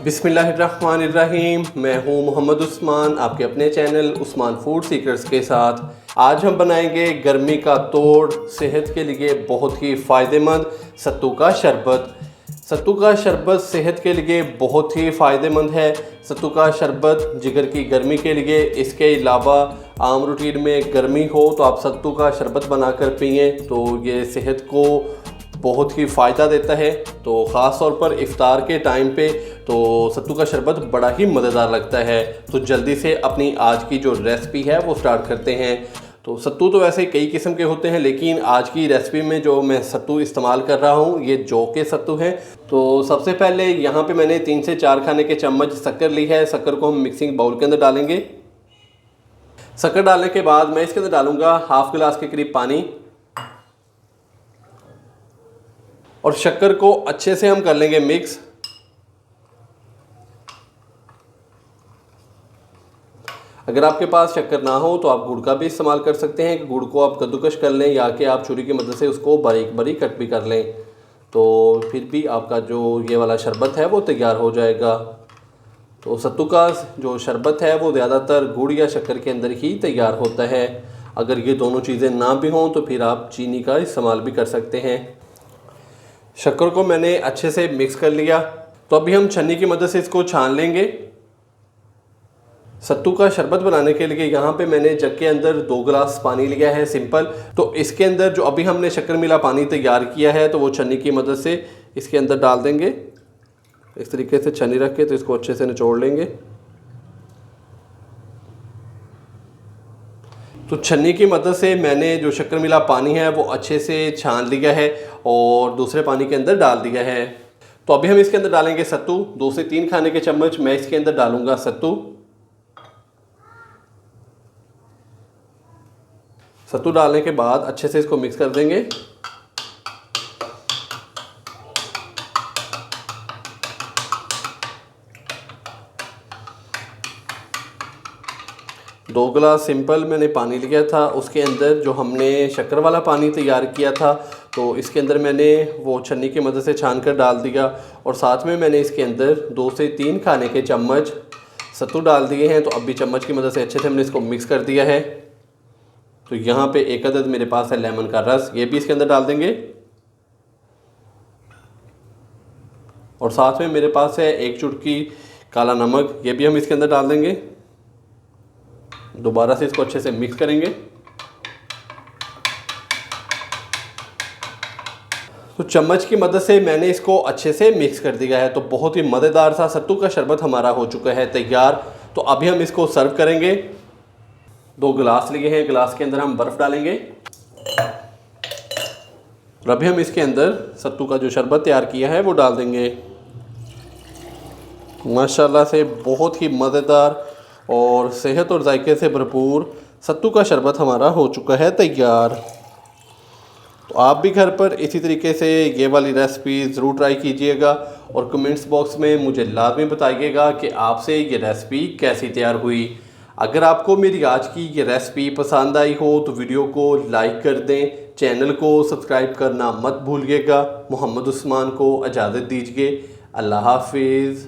बिस्मिल्लाहिर्रहमानिर्रहीम। मैं हूं मोहम्मद उस्मान, आपके अपने चैनल उस्मान फूड सीकर्स के साथ। आज हम बनाएंगे गर्मी का तोड़, सेहत के लिए बहुत ही फ़ायदेमंद सत्तू का शरबत। सत्तू का शरबत सेहत के लिए बहुत ही फ़ायदेमंद है। सत्तू का शरबत जिगर की गर्मी के लिए, इसके अलावा आम रूटीन में गर्मी हो तो आप सत्तू का शरबत बनाकर पिएँ तो ये सेहत को बहुत ही फ़ायदा देता है। तो ख़ास तौर पर इफ़्तार के टाइम पे तो सत्तू का शरबत बड़ा ही मज़ेदार लगता है। तो जल्दी से अपनी आज की जो रेसिपी है वो स्टार्ट करते हैं। तो सत्तू तो वैसे कई किस्म के होते हैं, लेकिन आज की रेसिपी में जो मैं सत्तू इस्तेमाल कर रहा हूँ ये जौ के सत्तू हैं। तो सबसे पहले यहाँ पे मैंने 3 से 4 खाने के चम्मच शक्कर ली है। शक्कर को हम मिक्सिंग बाउल के अंदर डालेंगे। शक्कर डालने के बाद मैं इसके अंदर डालूँगा हाफ गिलास के करीब पानी और शक्कर को अच्छे से हम कर लेंगे मिक्स। अगर आपके पास शक्कर ना हो तो आप गुड़ का भी इस्तेमाल कर सकते हैं। गुड़ को आप कद्दूकश कर लें या कि आप छुरी की मदद से उसको बारीक बारीक कट भी कर लें, तो फिर भी आपका जो ये वाला शरबत है वो तैयार हो जाएगा। तो सत्तू का जो शरबत है वो ज़्यादातर गुड़ या शक्कर के अंदर ही तैयार होता है। अगर ये दोनों चीज़ें ना भी हों तो फिर आप चीनी का इस्तेमाल भी कर सकते हैं। शक्कर को मैंने अच्छे से मिक्स कर लिया, तो अभी हम छन्नी की मदद से इसको छान लेंगे। सत्तू का शरबत बनाने के लिए यहाँ पे मैंने जग के अंदर 2 गिलास पानी लिया है सिंपल। तो इसके अंदर जो अभी हमने शक्कर मिला पानी तैयार किया है तो वो छन्नी की मदद से इसके अंदर डाल देंगे। इस तरीके से छन्नी रख के तो इसको अच्छे से निचोड़ लेंगे। तो छन्नी की मदद से मैंने जो शक्कर मिला पानी है वो अच्छे से छान लिया है और दूसरे पानी के अंदर डाल दिया है। तो अभी हम इसके अंदर डालेंगे सत्तू। 2 से 3 खाने के चम्मच मैं इसके अंदर डालूंगा सत्तू। सत्तू डालने के बाद अच्छे से इसको मिक्स कर देंगे। दो गिलास सिंपल मैंने पानी लिया था, उसके अंदर जो हमने शक्कर वाला पानी तैयार किया था तो इसके अंदर मैंने वो छन्नी की मदद से छान कर डाल दिया और साथ में मैंने इसके अंदर 2 से 3 खाने के चम्मच सत्तू डाल दिए हैं। तो अभी चम्मच की मदद से अच्छे से हमने इसको मिक्स कर दिया है। तो यहाँ पे एक अदद मेरे पास है लेमन का रस, ये भी इसके अंदर डाल देंगे। और साथ में मेरे पास है 1 चुटकी काला नमक, ये भी हम इसके अंदर डाल देंगे। दोबारा से इसको अच्छे से मिक्स करेंगे। तो चम्मच की मदद से मैंने इसको अच्छे से मिक्स कर दिया है। तो बहुत ही मज़ेदार सा सत्तू का शरबत हमारा हो चुका है तैयार। तो अभी हम इसको सर्व करेंगे। 2 गिलास लिए हैं, गिलास के अंदर हम बर्फ़ डालेंगे और अभी हम इसके अंदर सत्तू का जो शरबत तैयार किया है वो डाल देंगे। माशाल्लाह से बहुत ही मज़ेदार और सेहत और जायके से भरपूर सत्तू का शरबत हमारा हो चुका है तैयार। तो आप भी घर पर इसी तरीके से ये वाली रेसिपी ज़रूर ट्राई कीजिएगा और कमेंट्स बॉक्स में मुझे लाजमी बताइएगा कि आपसे ये रेसिपी कैसी तैयार हुई। अगर आपको मेरी आज की ये रेसिपी पसंद आई हो तो वीडियो को लाइक कर दें, चैनल को सब्सक्राइब करना मत भूलिएगा। मोहम्मद उस्मान को इजाज़त दीजिए। अल्लाह हाफिज़।